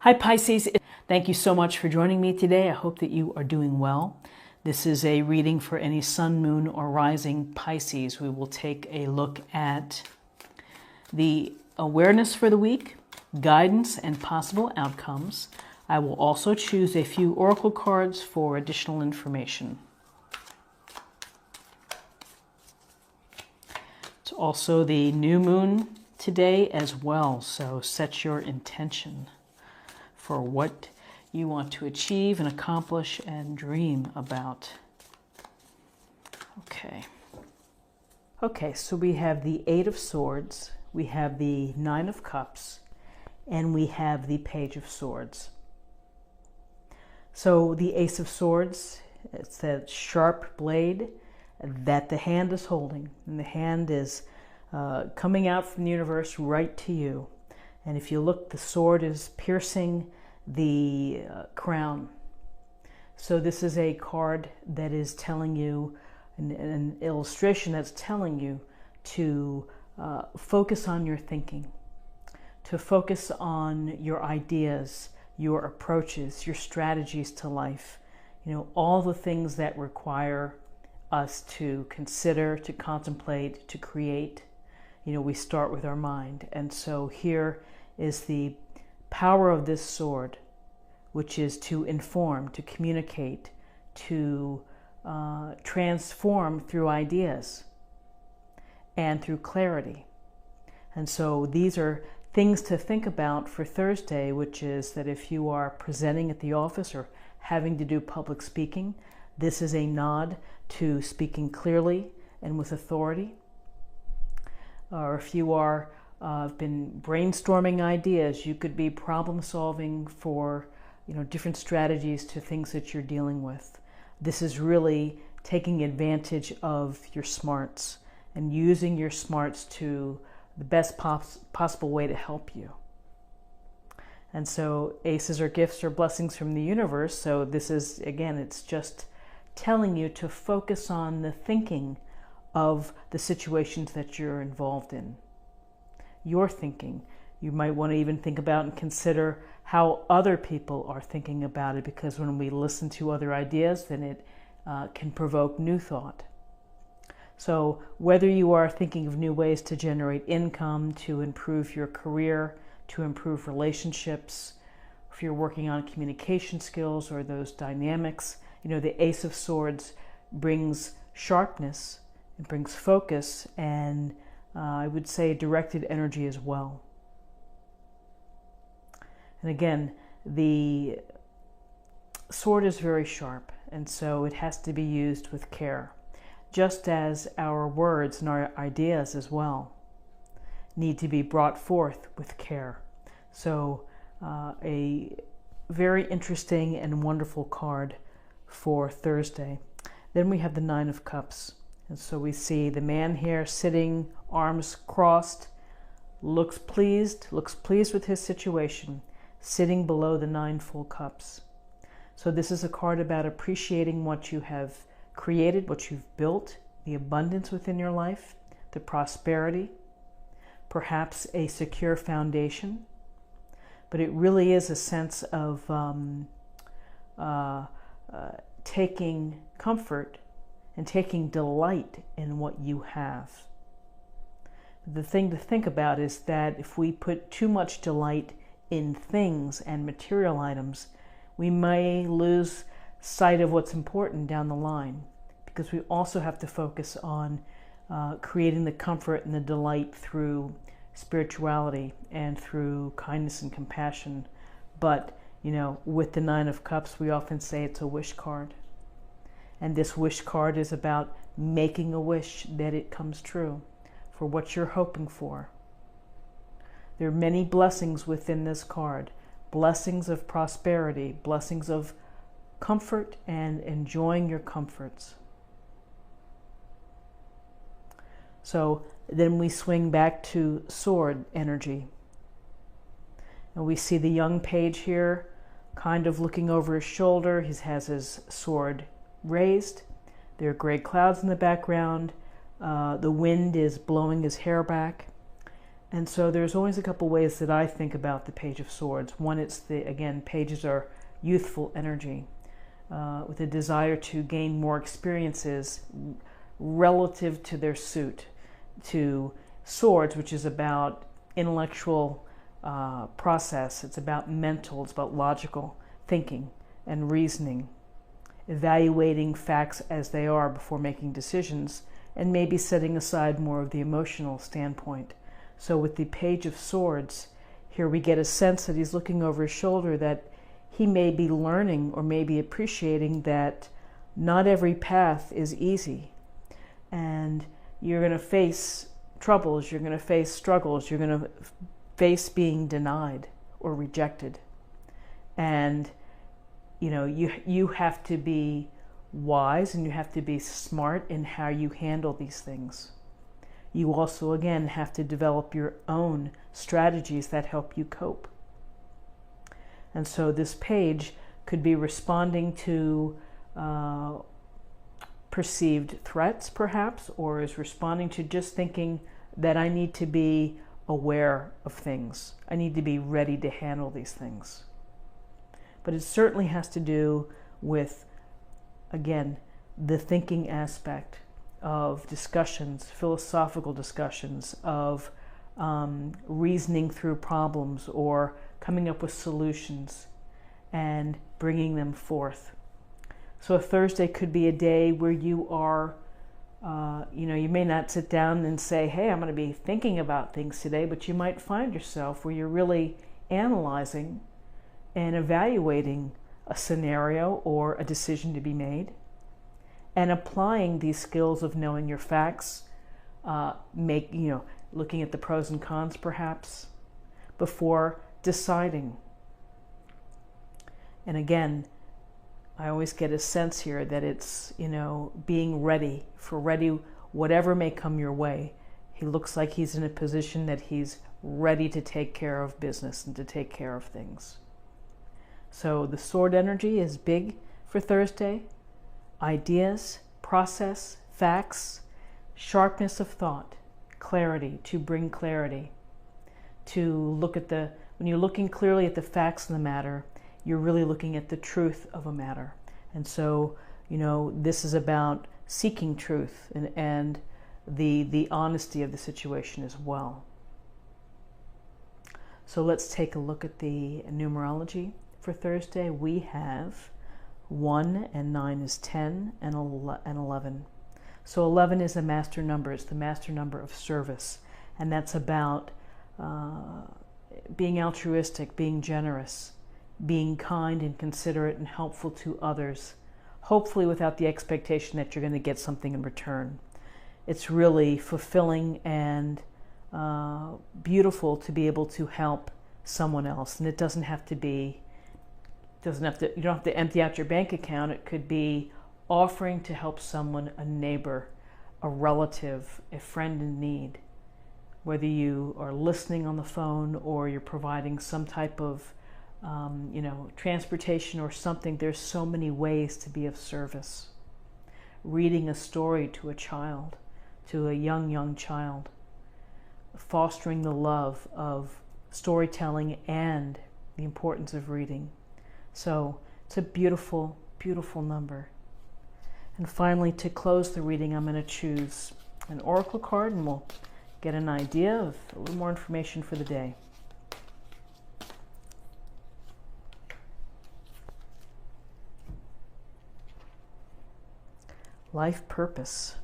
Hi Pisces, thank you so much for joining me today. I hope that you are doing well. This is a reading for any sun, moon, or rising Pisces. We will take a look at the awareness for the week, guidance, and possible outcomes. I will also choose a few oracle cards for additional information. It's also the new moon today as well, so set your intention for what you want to achieve and accomplish and dream about. Okay, so we have the Eight of Swords, we have the Nine of Cups, and we have the Page of Swords. So the Ace of Swords, it's that sharp blade that the hand is holding, and the hand is coming out from the universe right to you. And if you look, the sword is piercing the crown. So this is a card that is telling you, an illustration that's telling you to focus on your thinking, to focus on your ideas, your approaches, your strategies to life. You know, all the things that require us to consider, to contemplate, to create. You know, we start with our mind. And so here is the power of this sword, which is to inform, to communicate, to transform through ideas and through clarity. And so these are things to think about for Thursday, which is that if you are presenting at the office or having to do public speaking, this is a nod to speaking clearly and with authority. Or if you are been brainstorming ideas, you could be problem solving for different strategies to things that you're dealing with. This is really taking advantage of your smarts and using your smarts to the best possible way to help you. And so aces are gifts or blessings from the universe. So this is, again, it's just telling you to focus on the thinking of the situations that you're involved in. Your thinking. You might want to even think about and consider how other people are thinking about it, because when we listen to other ideas, then it can provoke new thought. So whether you are thinking of new ways to generate income, to improve your career, to improve relationships, if you're working on communication skills or those dynamics, the Ace of Swords brings sharpness, it brings focus, and I would say directed energy as well. And again, the sword is very sharp, and so it has to be used with care, just as our words and our ideas as well need to be brought forth with care. So a very interesting and wonderful card for Thursday. Then we have the Nine of Cups. And so we see the man here sitting, arms crossed, looks pleased with his situation, sitting below the 9 full cups. So this is a card about appreciating what you have created, what you've built, the abundance within your life, the prosperity, perhaps a secure foundation. But it really is a sense of taking comfort and taking delight in what you have. The thing to think about is that if we put too much delight in things and material items, we may lose sight of what's important down the line, because we also have to focus on creating the comfort and the delight through spirituality and through kindness and compassion. But, with the Nine of Cups, we often say it's a wish card. And this wish card is about making a wish that it comes true for what you're hoping for. There are many blessings within this card. Blessings of prosperity, blessings of comfort and enjoying your comforts. So then we swing back to sword energy. And we see the young page here kind of looking over his shoulder. He has his sword raised. There are gray clouds in the background. The wind is blowing his hair back. And so there's always a couple ways that I think about the Page of Swords. One, it's again, pages are youthful energy with a desire to gain more experiences relative to their suit. To Swords, which is about intellectual process, it's about mental, it's about logical thinking and reasoning, evaluating facts as they are before making decisions, and maybe setting aside more of the emotional standpoint. So with the Page of Swords, here we get a sense that he's looking over his shoulder, that he may be learning or maybe appreciating that not every path is easy. And you're going to face troubles, you're going to face struggles, you're going to face being denied or rejected. And, you know, you have to be wise and you have to be smart in how you handle these things. You also, again, have to develop your own strategies that help you cope. And so this page could be responding to perceived threats, perhaps, or is responding to just thinking that I need to be aware of things. I need to be ready to handle these things. But it certainly has to do with, again, the thinking aspect of discussions, philosophical discussions, of reasoning through problems or coming up with solutions and bringing them forth. So a Thursday could be a day where you are, you may not sit down and say, hey, I'm going to be thinking about things today, but you might find yourself where you're really analyzing and evaluating a scenario or a decision to be made, and applying these skills of knowing your facts, looking at the pros and cons perhaps, before deciding. And again, I always get a sense here that it's, being ready for whatever may come your way. He looks like he's in a position that he's ready to take care of business and to take care of things. So the sword energy is big for Thursday. Ideas, process, facts, sharpness of thought, clarity, to bring clarity, to look at when you're looking clearly at the facts of the matter, you're really looking at the truth of a matter. And so, this is about seeking truth and the honesty of the situation as well. So let's take a look at the numerology for Thursday. We have 1 and 9 is 10 and 11. So 11 is a master number. It's the master number of service. And that's about being altruistic, being generous, being kind and considerate and helpful to others, hopefully without the expectation that you're going to get something in return. It's really fulfilling and beautiful to be able to help someone else. And it doesn't have to be, you don't have to empty out your bank account. It could be offering to help someone, a neighbor, a relative, a friend in need. Whether you are listening on the phone or you're providing some type of transportation or something, there's so many ways to be of service. Reading a story to a child, to a young child. Fostering the love of storytelling and the importance of reading. So it's a beautiful, beautiful number. And finally, to close the reading, I'm going to choose an oracle card and we'll get an idea of a little more information for the day. Life purpose.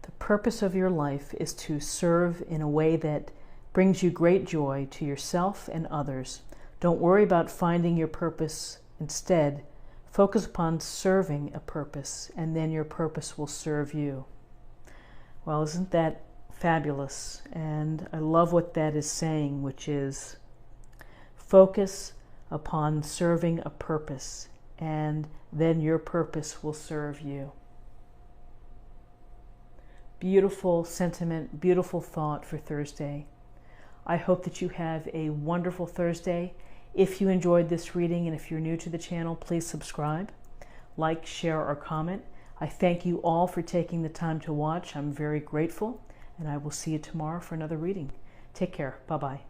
The purpose of your life is to serve in a way that brings you great joy to yourself and others. Don't worry about finding your purpose. Instead, focus upon serving a purpose, and then your purpose will serve you. Well, isn't that fabulous? And I love what that is saying, which is focus upon serving a purpose, and then your purpose will serve you. Beautiful sentiment, beautiful thought for Thursday. I hope that you have a wonderful Thursday. If you enjoyed this reading and if you're new to the channel, please subscribe, like, share, or comment. I thank you all for taking the time to watch. I'm very grateful. And I will see you tomorrow for another reading. Take care. Bye-bye.